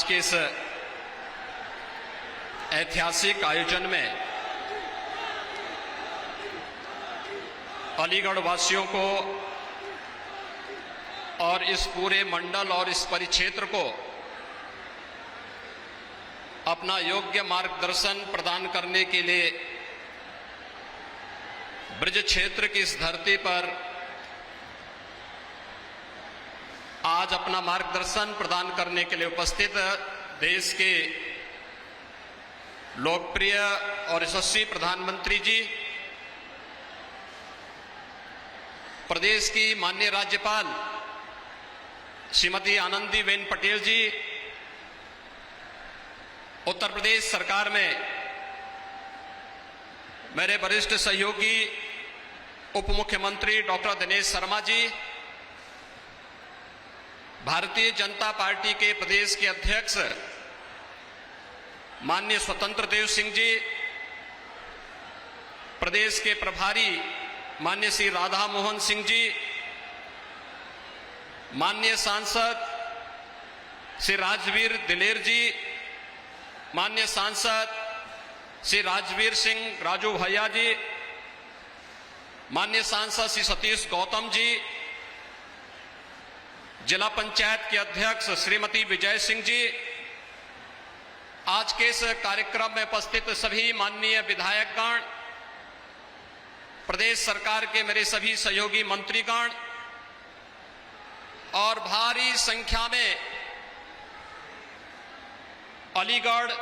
आज के इस ऐतिहासिक आयोजन में अलीगढ़ वासियों को और इस पूरे मंडल और इस परिक्षेत्र को अपना योग्य मार्गदर्शन प्रदान करने के लिए ब्रज क्षेत्र की इस धरती पर आज अपना मार्गदर्शन प्रदान करने के लिए उपस्थित देश के लोकप्रिय और यशस्वी प्रधानमंत्री जी, प्रदेश की माननीय राज्यपाल श्रीमती आनंदीबेन पटेल जी, उत्तर प्रदेश सरकार में मेरे वरिष्ठ सहयोगी उप मुख्यमंत्री डॉक्टर दिनेश शर्मा जी, भारतीय जनता पार्टी के प्रदेश के अध्यक्ष माननीय स्वतंत्र देव सिंह जी, प्रदेश के प्रभारी माननीय श्री राधा मोहन सिंह जी, माननीय सांसद श्री राजवीर दिलेर जी, माननीय सांसद श्री राजवीर सिंह राजू भैया जी, माननीय सांसद श्री सतीश गौतम जी, जिला पंचायत के अध्यक्ष श्रीमती विजय सिंह जी, आज के इस कार्यक्रम में उपस्थित सभी माननीय विधायकगण, प्रदेश सरकार के मेरे सभी सहयोगी मंत्रीगण और भारी संख्या में अलीगढ़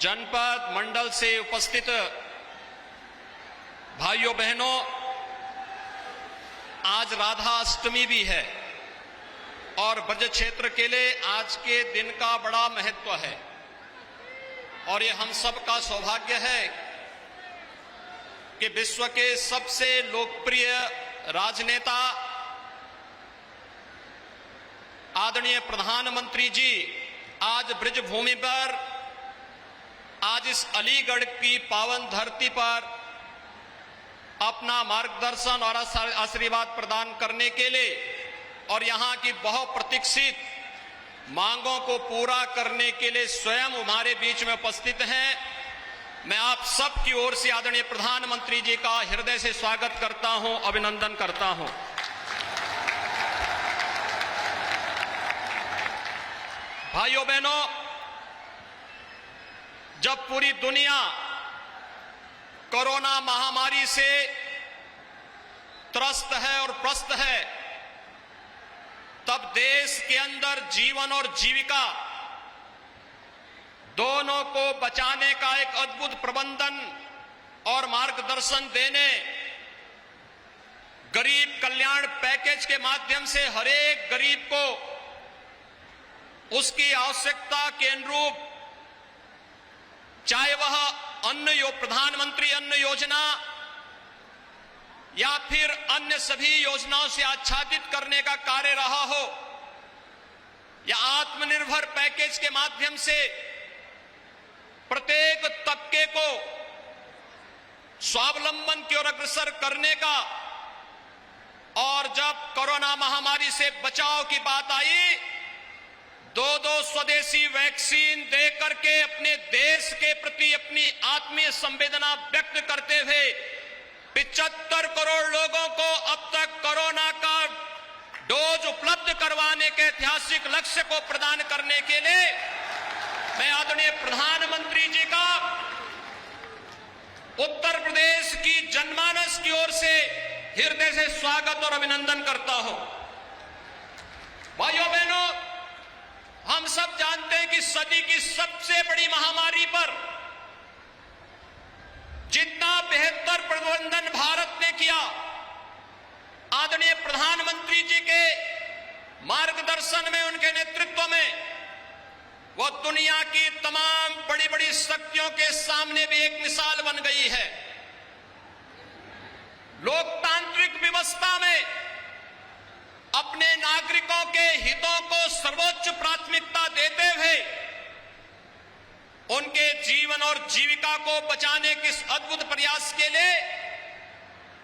जनपद मंडल से उपस्थित भाइयों बहनों, आज राधा अष्टमी भी है और ब्रज क्षेत्र के लिए आज के दिन का बड़ा महत्व है और ये हम सब का सौभाग्य है कि विश्व के सबसे लोकप्रिय राजनेता आदरणीय प्रधानमंत्री जी आज ब्रज भूमि पर, आज इस अलीगढ़ की पावन धरती पर अपना मार्गदर्शन और आशीर्वाद प्रदान करने के लिए और यहाँ की बहुप्रतीक्षित मांगों को पूरा करने के लिए स्वयं हमारे बीच में उपस्थित हैं। मैं आप सब की ओर से आदरणीय प्रधानमंत्री जी का हृदय से स्वागत करता हूं, अभिनंदन करता हूं। भाइयों बहनों, जब पूरी दुनिया कोरोना महामारी से त्रस्त है और प्रस्त है, तब देश के अंदर जीवन और जीविका दोनों को बचाने का एक अद्भुत प्रबंधन और मार्गदर्शन देने, गरीब कल्याण पैकेज के माध्यम से हर एक गरीब को उसकी आवश्यकता के अनुरूप, चाहे वह प्रधानमंत्री अन्न योजना या फिर अन्य सभी योजनाओं से आच्छादित करने का कार्य रहा हो, या आत्मनिर्भर पैकेज के माध्यम से प्रत्येक तबके को स्वावलंबन की ओर अग्रसर करने का, और जब कोरोना महामारी से बचाव की बात आई, दो स्वदेशी वैक्सीन दे करके अपने देश के प्रति अपनी आत्मीय संवेदना व्यक्त करते हुए 75 करोड़ लोगों को अब तक कोरोना का डोज उपलब्ध करवाने के ऐतिहासिक लक्ष्य को प्रदान करने के लिए मैं आदरणीय प्रधानमंत्री जी का उत्तर प्रदेश की जनमानस की ओर से हृदय से स्वागत और अभिनंदन करता हूं। भाइयों बहनों, हम सब जानते हैं कि सदी की सबसे बड़ी महामारी पर जितना बेहतर प्रबंधन भारत ने किया, आदरणीय प्रधानमंत्री जी के मार्गदर्शन में, उनके नेतृत्व में, वो दुनिया की तमाम बड़ी बड़ी शक्तियों के सामने भी एक मिसाल बन गई है। लोकतांत्रिक व्यवस्था में अपने नागरिकों के हितों को सर्वोच्च प्राथमिकता देते हुए उनके जीवन और जीविका को बचाने के इस अद्भुत प्रयास के लिए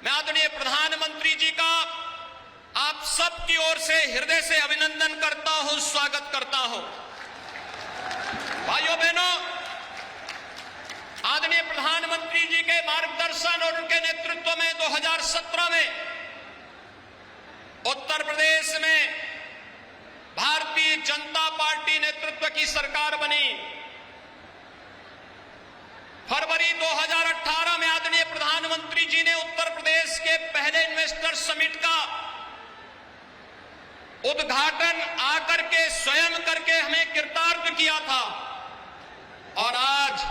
मैं आदरणीय प्रधानमंत्री जी का आप सब की ओर से हृदय से अभिनंदन करता हूं, स्वागत करता हूं। भाइयों बहनों, आदरणीय प्रधानमंत्री जी के मार्गदर्शन और उनके नेतृत्व में 2017 में उत्तर प्रदेश में भारतीय जनता पार्टी नेतृत्व की सरकार बनी। फरवरी 2018 में आदरणीय प्रधानमंत्री जी ने उत्तर प्रदेश के पहले इन्वेस्टर समिट का उद्घाटन आकर के स्वयं करके हमें कृतार्थ किया था और आज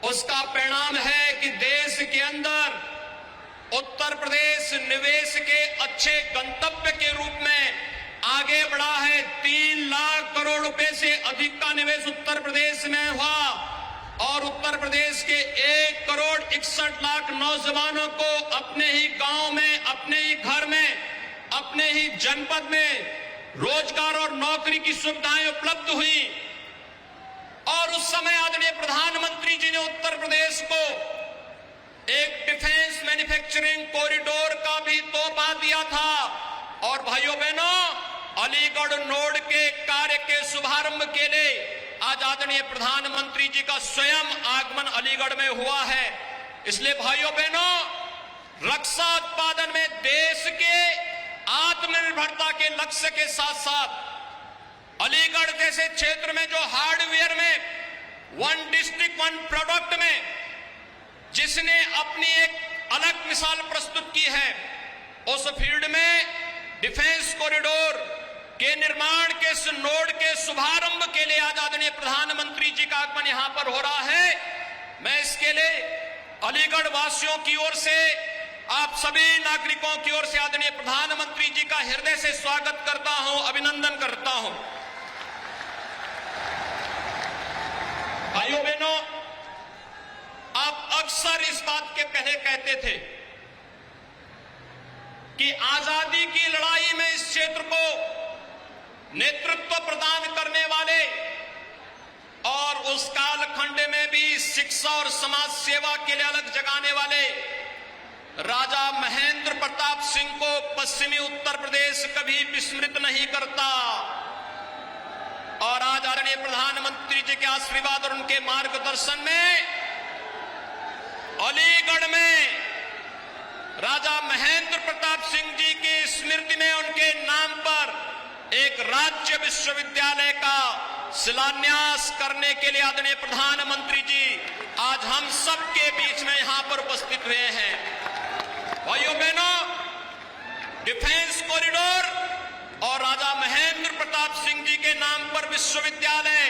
उसका परिणाम है कि देश के अंदर उत्तर प्रदेश निवेश के अच्छे गंतव्य के रूप में आगे बढ़ा है। 3 लाख करोड़ रुपए से अधिक का निवेश उत्तर प्रदेश में हुआ और उत्तर प्रदेश के 1 करोड़ 61 लाख नौजवानों को अपने ही गांव में, अपने ही घर में, अपने ही जनपद में रोजगार और नौकरी की सुविधाएं उपलब्ध हुई। और उस समय आदरणीय प्रधानमंत्री जी ने उत्तर प्रदेश को एक डिफेंस मैन्युफैक्चरिंग कॉरिडोर का भी तोहफा दिया था। और भाइयों बहनों, अलीगढ़ नोड के कार्य के शुभारंभ के लिए आज आदरणीय प्रधानमंत्री जी का स्वयं आगमन अलीगढ़ में हुआ है। इसलिए भाइयों बहनों, रक्षा उत्पादन में देश के आत्मनिर्भरता के लक्ष्य के साथ साथ अलीगढ़ जैसे क्षेत्र में जो हार्डवेयर में 1 डिस्ट्रिक्ट 1 प्रोडक्ट में जिसने अपनी एक अलग मिसाल प्रस्तुत की है, उस फील्ड में डिफेंस कॉरिडोर के निर्माण के इस नोड के शुभारंभ के लिए आज आदरणीय प्रधानमंत्री जी का आगमन यहां पर हो रहा है। मैं इसके लिए अलीगढ़ वासियों की ओर से, आप सभी नागरिकों की ओर से आदरणीय प्रधानमंत्री जी का हृदय से स्वागत करता हूं, अभिनंदन करता हूं। भाइयों बहनों, आप अक्सर इस बात के पहले कहते थे कि आजादी की लड़ाई में इस क्षेत्र को नेतृत्व प्रदान करने वाले और उस कालखंड में भी शिक्षा और समाज सेवा के लिए अलग जगाने वाले राजा महेंद्र प्रताप सिंह को पश्चिमी उत्तर प्रदेश कभी विस्मृत नहीं करता। और आज आदरणीय प्रधानमंत्री जी के आशीर्वाद और उनके मार्गदर्शन में अलीगढ़ में राजा महेंद्र प्रताप सिंह जी की स्मृति में उनके नाम पर एक राज्य विश्वविद्यालय का शिलान्यास करने के लिए आदरणीय प्रधानमंत्री जी आज हम सबके बीच में यहां पर उपस्थित हुए हैं। भाइयों बहनों, डिफेंस कॉरिडोर और राजा महेंद्र प्रताप सिंह जी के नाम पर विश्वविद्यालय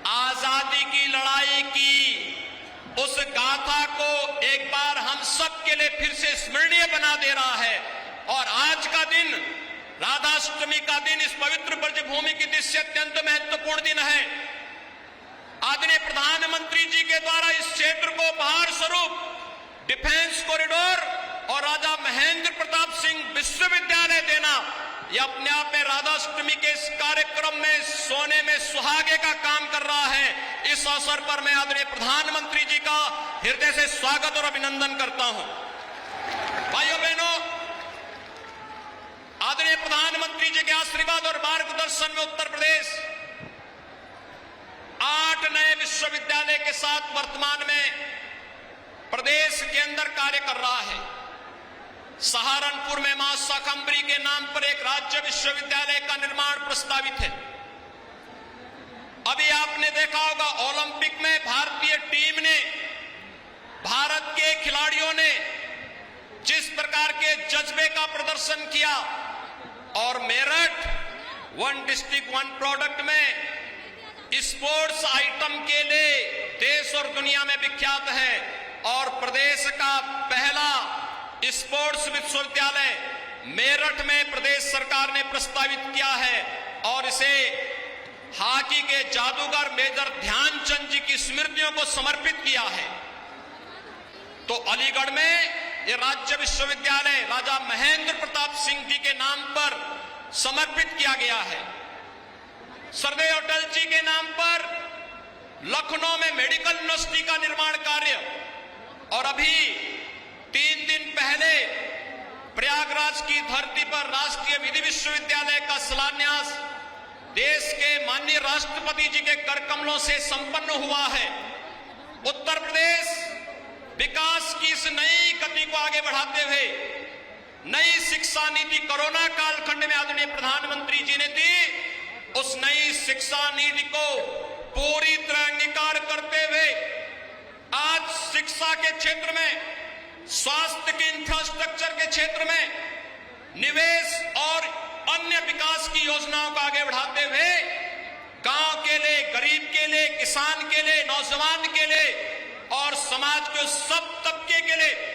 आजादी की लड़ाई की उस गाथा को एक बार हम सब के लिए फिर से स्मरणीय बना दे रहा है। और आज का दिन, राधाष्टमी का दिन, इस पवित्र ब्रजभूमि की दृष्टि अत्यंत महत्वपूर्ण दिन है। आदरणीय प्रधानमंत्री जी के द्वारा इस क्षेत्र को उपहार स्वरूप डिफेंस कॉरिडोर और राजा महेंद्र प्रताप सिंह विश्वविद्यालय देना, यह अपने आप में राधाष्टमी के इस कार्यक्रम में सोने में सुहागे का काम कर रहा है। इस अवसर पर मैं आदरणीय प्रधानमंत्री जी का हृदय से स्वागत और अभिनंदन करता हूं। भाइयों बहनों, आदरणीय प्रधानमंत्री जी के आशीर्वाद और मार्गदर्शन में उत्तर प्रदेश 8 नए विश्वविद्यालय के साथ वर्तमान में प्रदेश के अंदर कार्य कर रहा है। सहारनपुर में मां शाकंभरी के नाम पर एक राज्य विश्वविद्यालय का निर्माण प्रस्तावित है। अभी आपने देखा होगा ओलंपिक में भारतीय टीम ने, भारत के खिलाड़ियों ने जिस प्रकार के जज्बे का प्रदर्शन किया और मेरठ 1 डिस्ट्रिक्ट 1 प्रोडक्ट में स्पोर्ट्स आइटम के लिए देश और दुनिया में विख्यात है और प्रदेश का पहला स्पोर्ट्स विश्वविद्यालय मेरठ में प्रदेश सरकार ने प्रस्तावित किया है और इसे हॉकी के जादूगर मेजर ध्यानचंद जी की स्मृतियों को समर्पित किया है। तो अलीगढ़ में यह राज्य विश्वविद्यालय राजा महेंद्र प्रताप सिंह जी के नाम पर समर्पित किया गया है। सरदेव अटल जी के नाम पर लखनऊ में मेडिकल यूनिवर्सिटी का निर्माण कार्य और अभी 3 दिन पहले प्रयागराज की धरती पर राष्ट्रीय विधि विश्वविद्यालय का शिलान्यास देश के माननीय राष्ट्रपति जी के कर कमलों से संपन्न हुआ है। उत्तर प्रदेश विकास की इस नई गति को आगे बढ़ाते हुए नई शिक्षा नीति कोरोना कालखंड में आदरणीय प्रधानमंत्री जी ने दी, उस नई शिक्षा नीति को पूरी तरह अंगीकार करते हुए आज शिक्षा के क्षेत्र में, स्वास्थ्य के इंफ्रास्ट्रक्चर के क्षेत्र में निवेश और अन्य विकास की योजनाओं को आगे बढ़ाते हुए गांव के लिए, गरीब के लिए, किसान के लिए, नौजवान के लिए और समाज के सब तबके के लिए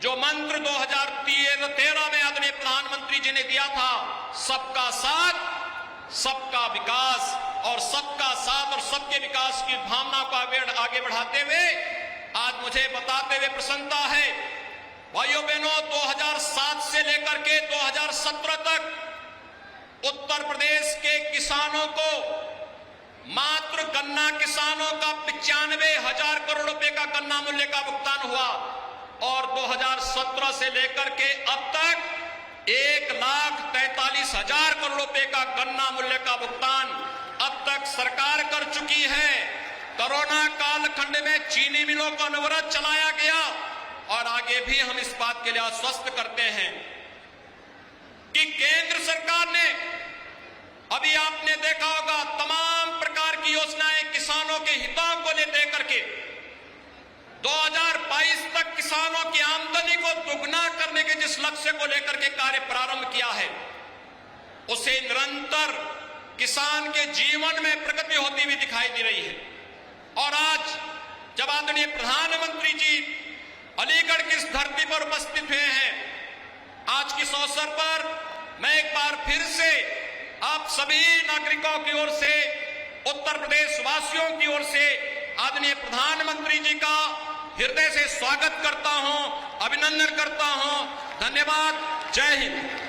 जो मंत्र 2013 में आदरणीय प्रधानमंत्री जी ने दिया था, सबका साथ, सबका विकास और सबका साथ और सबके विकास की भावना को आगे बढ़ाते हुए आज मुझे बताते हुए प्रसन्नता है, भाइयों बहनों, 2007 से लेकर के 2017 तक उत्तर प्रदेश के किसानों को मात्र गन्ना किसानों का 95,000 करोड़ रुपए का गन्ना मूल्य का भुगतान हुआ और 2017 से लेकर के अब तक 1,43,000 करोड़ रुपए का गन्ना मूल्य का भुगतान अब तक सरकार कर चुकी है। कोरोना कालखंड में चीनी मिलों का अनवरत चलाया गया और आगे भी हम इस बात के लिए आश्वस्त करते हैं कि केंद्र सरकार ने, अभी आपने देखा होगा, तमाम प्रकार की योजनाएं किसानों के हितों को लेकर के 2022 तक किसानों की आमदनी को दुगना करने के जिस लक्ष्य को लेकर के कार्य प्रारंभ किया है, उसे निरंतर किसान के जीवन में प्रगति होती हुई दिखाई दे रही है। और आज जब आदरणीय प्रधानमंत्री जी अलीगढ़ की इस धरती पर उपस्थित हुए हैं, आज के इस अवसर पर मैं एक बार फिर से आप सभी नागरिकों की ओर से, उत्तर प्रदेश वासियों की ओर से आदरणीय प्रधानमंत्री जी का हृदय से स्वागत करता हूं, अभिनंदन करता हूं। धन्यवाद। जय हिंद।